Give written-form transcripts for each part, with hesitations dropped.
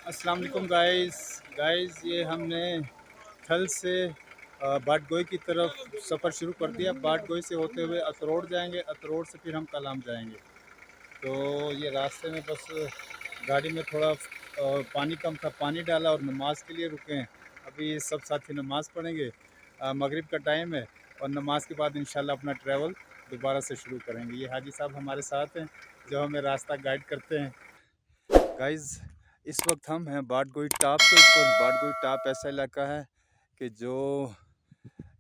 अस्सलाम वालेकुम गाइस ये हमने थल से बाटगोई की तरफ सफ़र शुरू कर दिया। बाटगोई से होते हुए अतरोड़ जाएंगे, अतरोड़ से फिर हम कलाम जाएंगे। तो ये रास्ते में बस गाड़ी में थोड़ा पानी कम था, पानी डाला और नमाज के लिए रुके हैं। अभी सब साथी नमाज़ पढ़ेंगे, मगरिब का टाइम है और नमाज के बाद इंशाल्लाह अपना ट्रैवल दोबारा से शुरू करेंगे। ये हाजी साहब हमारे साथ हैं जो हमें रास्ता गाइड करते हैं। गाइस इस वक्त हम हैं बाटगोई टाप के ऊपर। बाटगोई टाप ऐसा इलाका है कि जो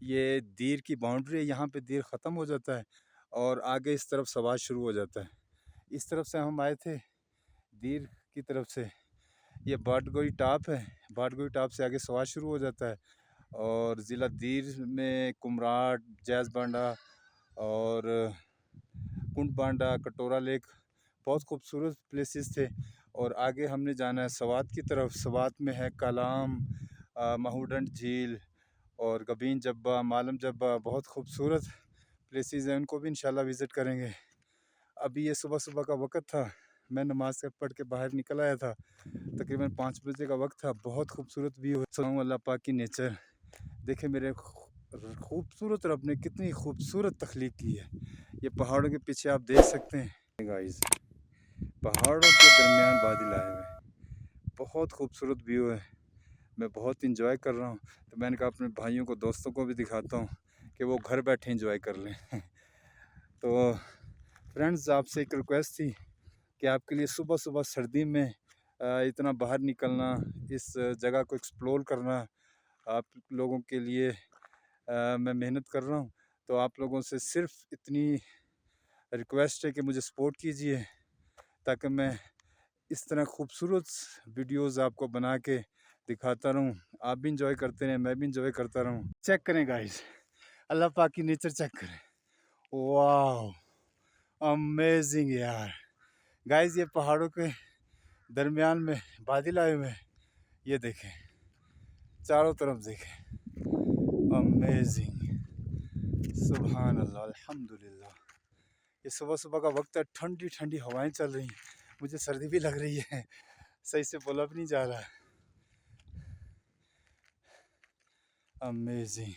ये दीर की बाउंड्री है, यहाँ पे दीर ख़त्म हो जाता है और आगे इस तरफ सवाज शुरू हो जाता है। इस तरफ से हम आए थे दीर की तरफ से। ये बाटगोई टाप है, बाटगोई टाप से आगे सवाज शुरू हो जाता है और ज़िला दीर में कुमराट, जैज़ बांडा और कुंड बांडा, कटोरा लेक बहुत खूबसूरत प्लेसेस थे। और आगे हमने जाना है सवात की तरफ। सवात में है कलाम, महूडंड झील और गबीन जब्बा, मालम जब्बा, बहुत खूबसूरत प्लेसेस हैं, उनको भी इंशाल्लाह विज़िट करेंगे। अभी ये सुबह सुबह का वक्त था, मैं नमाज से पढ़ के बाहर निकल आया था, तकरीबन 5 बजे का वक्त था। बहुत खूबसूरत व्यू है, अल्लाह पाक की नेचर देखे। मेरे खूबसूरत रब ने कितनी खूबसूरत तख्लीक की है। ये पहाड़ों के पीछे आप देख सकते हैं गाइस, पहाड़ों के दरमियान बादल आए हुए हैं, बहुत खूबसूरत व्यू है। मैं बहुत इंजॉय कर रहा हूँ, तो मैंने कहा अपने भाइयों को, दोस्तों को भी दिखाता हूँ कि वो घर बैठे इंजॉय कर लें। तो फ्रेंड्स, आपसे एक रिक्वेस्ट थी कि आपके लिए सुबह सुबह सर्दी में इतना बाहर निकलना, इस जगह को एक्सप्लोर करना आप लोगों के लिए मैं मेहनत कर रहा हूँ। तो आप लोगों से सिर्फ इतनी रिक्वेस्ट है कि मुझे सपोर्ट कीजिए ताकि मैं इस तरह खूबसूरत वीडियोस आपको बना के दिखाता रहूँ। आप भी इंजॉय करते रहें, मैं भी इंजॉय करता रहूँ। चेक करें गाइस, अल्लाह पाक की नेचर चेक करें। वाह, अमेजिंग यार। गाइस ये पहाड़ों के दरमियान में बादल आए हुए हैं, ये देखें, चारों तरफ देखें, अमेजिंग, सुभान अल्लाह, अल्हम्दुलिल्लाह। ये सुबह सुबह का वक्त है, ठंडी ठंडी हवाएं चल रही हैं, मुझे सर्दी भी लग रही है, सही से बोला भी नहीं जा रहा। अमेजिंग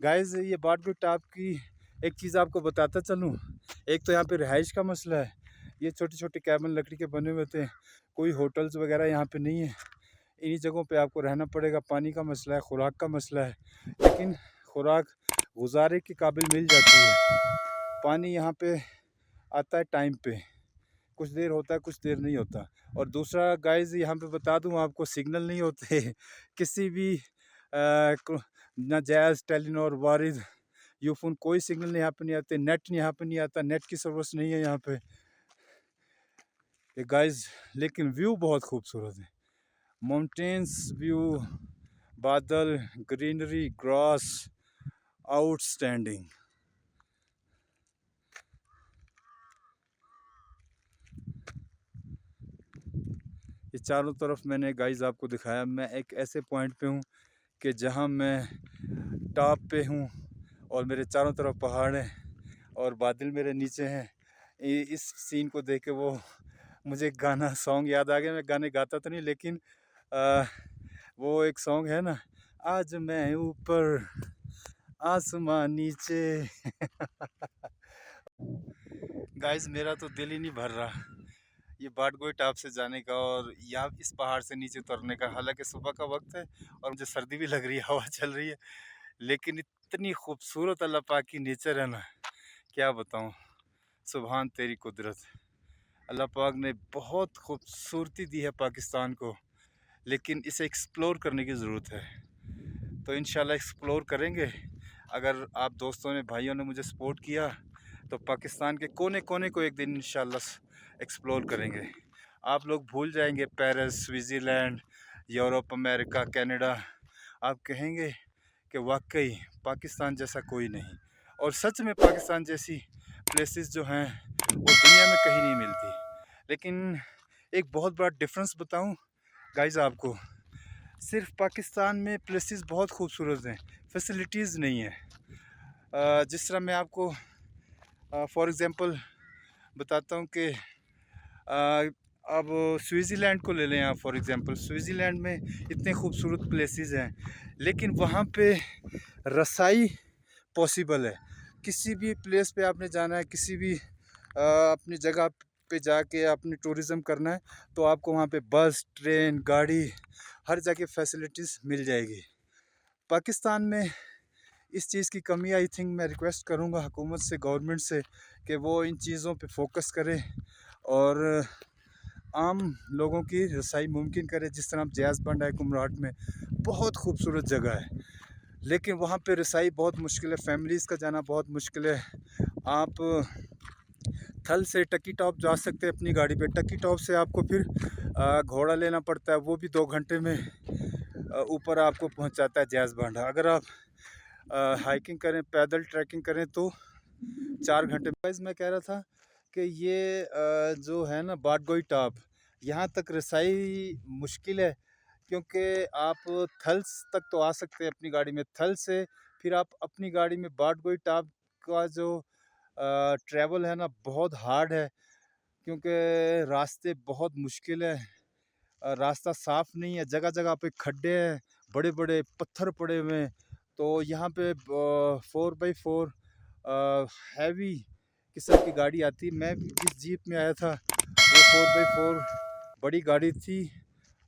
गाइस, ये बाटगुई टाप की एक चीज़ आपको बताता चलूँ। एक तो यहाँ पे रिहाइश का मसला है, ये छोटे छोटे कैबिन लकड़ी के बने हुए होते हैं, कोई होटल्स वगैरह यहाँ पे नहीं है। इन्हीं जगहों पे आपको रहना पड़ेगा। पानी का मसला है, खुराक का मसला है, लेकिन खुराक गुजारे के काबिल मिल जाती है। पानी यहाँ पे आता है टाइम पे, कुछ देर होता है, कुछ देर नहीं होता। और दूसरा गाइस, यहाँ पे बता दूँ आपको, सिग्नल नहीं होते किसी भी ना जैज़, टेलीनॉर, वारिद, यूफोन, कोई सिग्नल यहाँ पे नहीं आते। नेट यहाँ पे नहीं आता, नेट की सर्विस नहीं है यहाँ पे ये गाइस। लेकिन व्यू बहुत खूबसूरत है, माउंटेन्स व्यू, बादल, ग्रीनरी, ग्रास, आउटस्टैंडिंग। ये चारों तरफ मैंने गाइस आपको दिखाया। मैं एक ऐसे पॉइंट पे हूँ कि जहाँ मैं टॉप पे हूँ और मेरे चारों तरफ पहाड़ हैं और बादल मेरे नीचे हैं। इस सीन को देख के मुझे गाना सॉन्ग याद आ गया। मैं गाने गाता तो नहीं, लेकिन वो एक सॉन्ग है ना, आज मैं ऊपर आसमां नीचे। गाइस मेरा तो दिल ही नहीं भर रहा ये बाटगोई टाप से जाने का और यहाँ इस पहाड़ से नीचे उतरने का। हालांकि सुबह का वक्त है और मुझे सर्दी भी लग रही है, हवा चल रही है, लेकिन इतनी खूबसूरत अल्लाह पाक की नेचर है ना, क्या बताऊँ। सुभान तेरी कुदरत। अल्लाह पाक ने बहुत खूबसूरती दी है पाकिस्तान को, लेकिन इसे एक्सप्लोर करने की ज़रूरत है। तो इंशाल्लाह एक्सप्लोर करेंगे। अगर आप दोस्तों ने, भाइयों ने मुझे सपोर्ट किया तो पाकिस्तान के कोने कोने को एक दिन इंशाल्लाह एक्सप्लोर करेंगे। आप लोग भूल जाएंगे Paris, Switzerland, Europe, America, Canada. आप कहेंगे कि वाकई पाकिस्तान जैसा कोई नहीं। और सच में पाकिस्तान जैसी प्लेसेस जो हैं वो दुनिया में कहीं नहीं मिलती। लेकिन एक बहुत बड़ा डिफरेंस बताऊं गाइस आपको, सिर्फ पाकिस्तान में प्लेसेस बहुत खूबसूरत हैं, फैसिलिटीज़ नहीं है। जिस तरह मैं आपको फॉर एग्ज़ाम्पल बताता हूँ कि अब स्विट्ज़रलैंड को ले लें आप फॉर एग्ज़ाम्पल। स्विट्ज़रलैंड में इतने खूबसूरत प्लेसेस हैं, लेकिन वहाँ पे रसाई पॉसिबल है। किसी भी प्लेस पे आपने जाना है, किसी भी अपनी जगह पे जाके आपने टूरिज़्म करना है, तो आपको वहाँ पे बस, ट्रेन, गाड़ी, हर जगह फैसिलिटीज़ मिल जाएगी। पाकिस्तान में इस चीज़ की कमी, आई थिंक मैं रिक्वेस्ट करूँगा हुकूमत से, गवर्नमेंट से, कि वो इन चीज़ों पे फोकस करे और आम लोगों की रसाई मुमकिन करे। जिस तरह जैज़ बंड है कुमराट में, बहुत खूबसूरत जगह है, लेकिन वहाँ पे रसाई बहुत मुश्किल है, फैमिलीज़ का जाना बहुत मुश्किल है। आप थल से टकी टॉप जा सकते हैं अपनी गाड़ी पे, टकी टॉप से आपको फिर घोड़ा लेना पड़ता है, वो भी 2 घंटे में ऊपर आपको पहुँचाता है जैज़ बंड। अगर आप हाइकिंग करें, पैदल ट्रैकिंग करें तो 4 घंटे। गाइस मैं कह रहा था कि ये जो है ना बाटगोई टॉप, यहाँ तक रसाई मुश्किल है, क्योंकि आप थल्स तक तो आ सकते हैं अपनी गाड़ी में, थल से फिर आप अपनी गाड़ी में बाटगोई टॉप का जो ट्रैवल है ना बहुत हार्ड है, क्योंकि रास्ते बहुत मुश्किल है, रास्ता साफ़ नहीं है, जगह जगह पे खड्डे हैं, बड़े बड़े पत्थर पड़े हुए हैं। तो यहाँ पे 4x4 हैवी किस्म की गाड़ी आती है। मैं जिस जीप में आया था वो 4x4 बड़ी गाड़ी थी,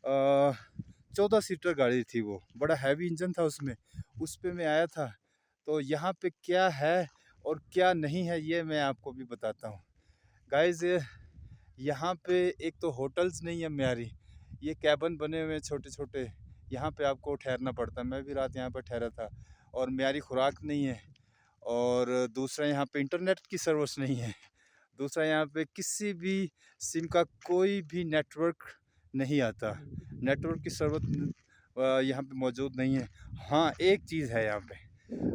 14 सीटर गाड़ी थी, वो बड़ा हैवी इंजन था उसमें, उस पे मैं आया था। तो यहाँ पे क्या है और क्या नहीं है ये मैं आपको भी बताता हूँ। गाइज़ यहाँ पे एक तो होटल्स नहीं है म्यारी, ये कैबन बने हुए हैं छोटे छोटे, यहाँ पे आपको ठहरना पड़ता है। मैं भी रात यहाँ पर ठहरा था, और म्यारी खुराक नहीं है, और दूसरा यहाँ पे इंटरनेट की सर्विस नहीं है, दूसरा यहाँ पे किसी भी सिम का कोई भी नेटवर्क नहीं आता, नेटवर्क की सर्विस यहाँ पे मौजूद नहीं है। हाँ एक चीज़ है यहाँ पे,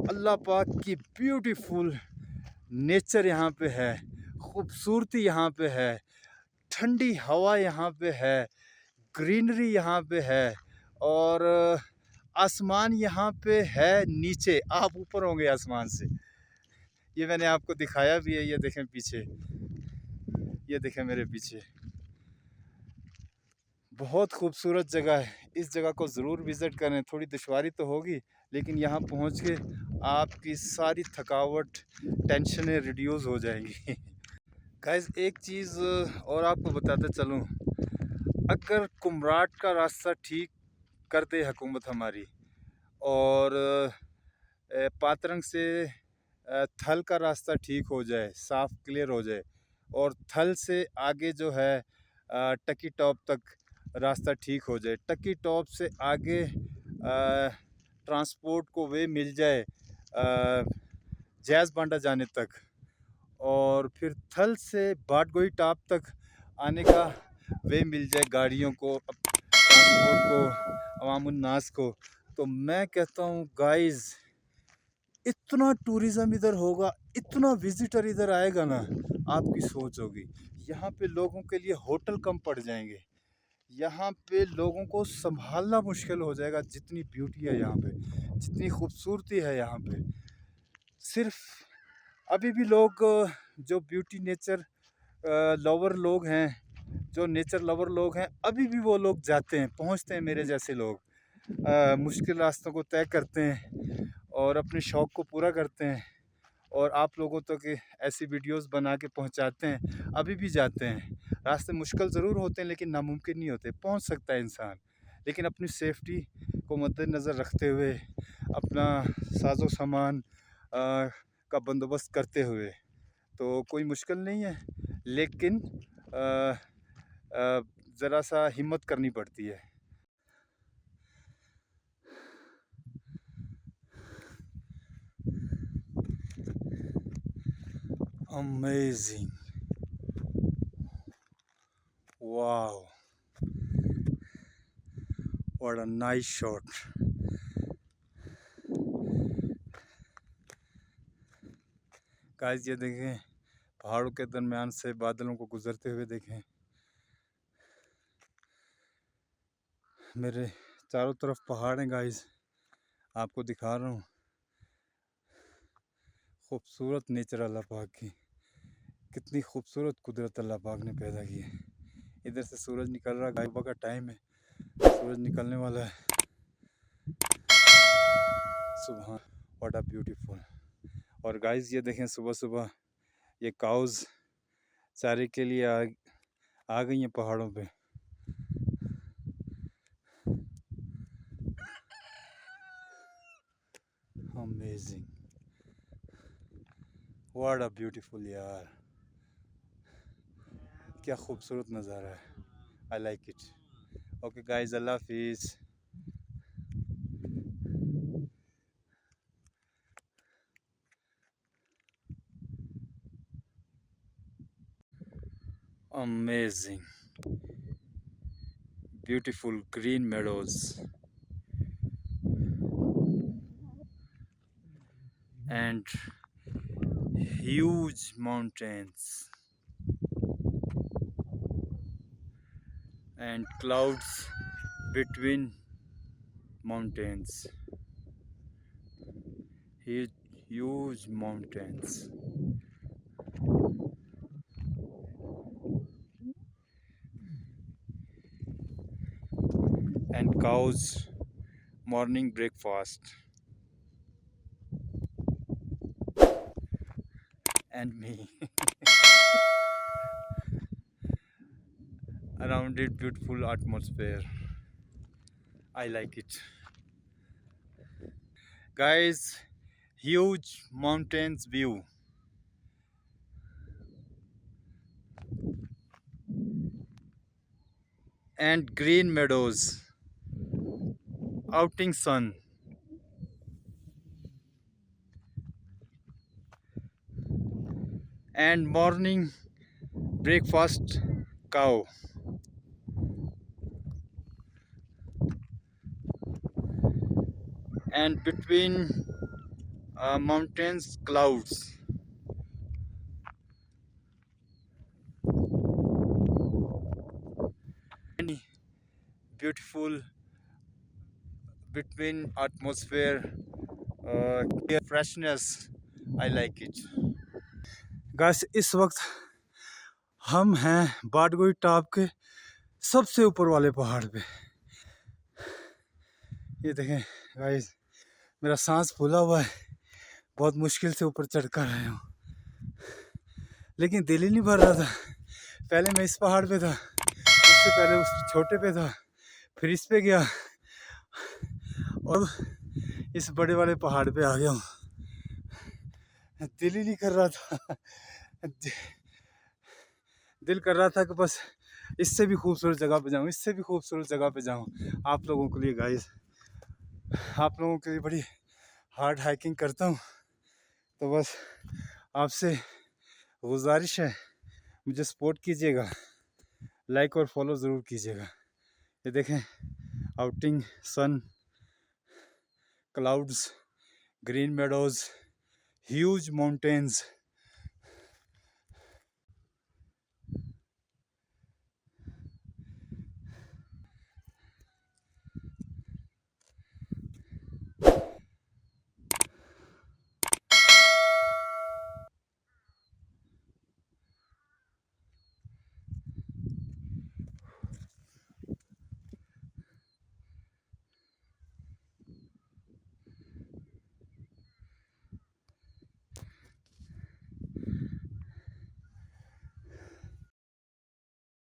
अल्लाह पाक की ब्यूटीफुल नेचर यहाँ पे है, खूबसूरती यहाँ पे है, ठंडी हवा यहाँ पे है, ग्रीनरी यहाँ पे है, और आसमान यहाँ पे है नीचे, आप ऊपर होंगे आसमान से। ये मैंने आपको दिखाया भी है, ये देखें पीछे, ये देखें मेरे पीछे, बहुत खूबसूरत जगह है। इस जगह को ज़रूर विज़िट करें, थोड़ी दुश्वारी तो होगी, लेकिन यहाँ पहुँच के आपकी सारी थकावट, टेंशनें रिड्यूस हो जाएंगी। गाइस एक चीज़ और आपको बताते चलूँ, अगर कुमराट का रास्ता ठीक कर दे हुकूमत हमारी, और पातरंग से थल का रास्ता ठीक हो जाए, साफ़ क्लियर हो जाए, और थल से आगे जो है टकी टॉप तक रास्ता ठीक हो जाए, टकी टॉप से आगे ट्रांसपोर्ट को वे मिल जाए जैज़ बांडा जाने तक, और फिर थल से बाटगोई टॉप तक आने का वे मिल जाए गाड़ियों को, ट्रांसपोर्ट को, अवामुन नास को, तो मैं कहता हूँ गाइज़ इतना टूरिज़्म इधर होगा, इतना विज़िटर इधर आएगा ना, आपकी सोच होगी। यहाँ पे लोगों के लिए होटल कम पड़ जाएंगे, यहाँ पे लोगों को संभालना मुश्किल हो जाएगा, जितनी ब्यूटी है यहाँ पे, जितनी खूबसूरती है यहाँ पे। सिर्फ अभी भी लोग जो ब्यूटी नेचर लवर लोग हैं, जो नेचर लवर लोग हैं, अभी भी वो लोग जाते हैं, पहुँचते हैं, मेरे जैसे लोग मुश्किल रास्तों को तय करते हैं और अपने शौक़ को पूरा करते हैं, और आप लोगों तक ऐसी वीडियोस बना के पहुंचाते हैं, अभी भी जाते हैं। रास्ते मुश्किल ज़रूर होते हैं, लेकिन नामुमकिन नहीं होते, पहुंच सकता है इंसान, लेकिन अपनी सेफ्टी को मद्देनज़र रखते हुए, अपना साजो सामान का बंदोबस्त करते हुए, तो कोई मुश्किल नहीं है, लेकिन ज़रा सा हिम्मत करनी पड़ती है। Amazing. Wow. What a nice shot. Guys ये देखें, पहाड़ों के दरमियान से बादलों को गुजरते हुए देखें, मेरे चारों तरफ पहाड़ हैं गाइस, आपको दिखा रहा हूँ, खूबसूरत नेचर अल्लाह पाक की, कितनी खूबसूरत कुदरत अल्लाह पाक ने पैदा की है। इधर से सूरज निकल रहा है, गायबा का टाइम है, सूरज निकलने वाला है। सुबह व्हाट अ ब्यूटीफुल। और गाइस ये देखें सुबह सुबह ये काउज चारे के लिए आ गई हैं पहाड़ों पे। अमेजिंग, व्हाट अ ब्यूटीफुल यार, क्या खूबसूरत नज़ारा है। I like it. Okay guys, अल्लाह हाफिज़। Amazing, beautiful green meadows and huge mountains and clouds between mountains. Huge, huge mountains and cows morning breakfast and me. Around it beautiful atmosphere. I like it. Guys, huge mountains view and green meadows, outing sun and morning breakfast cow and between mountains clouds. Any beautiful between atmosphere, freshness. I like it. Guys, इस वक्त हम हैं बाटगोई top के सबसे ऊपर वाले पहाड़ पे। ये देखें गाइस, मेरा सांस फूला हुआ है, बहुत मुश्किल से ऊपर चढ़ कर आया हूँ, लेकिन दिल ही नहीं भर रहा था। पहले मैं इस पहाड़ पे था, उससे पहले उस छोटे पे था, फिर इस पे गया और इस बड़े वाले पहाड़ पे आ गया हूँ। दिल ही नहीं कर रहा था, दिल कर रहा था कि बस इससे भी खूबसूरत जगह पे जाऊँ, इससे भी खूबसूरत जगह पे जाऊँ। आप लोगों के लिए गाइस, आप लोगों के लिए बड़ी हार्ड हाइकिंग करता हूँ, तो बस आपसे गुजारिश है, मुझे सपोर्ट कीजिएगा, लाइक और फॉलो ज़रूर कीजिएगा। ये देखें outing sun, clouds, green meadows, huge mountains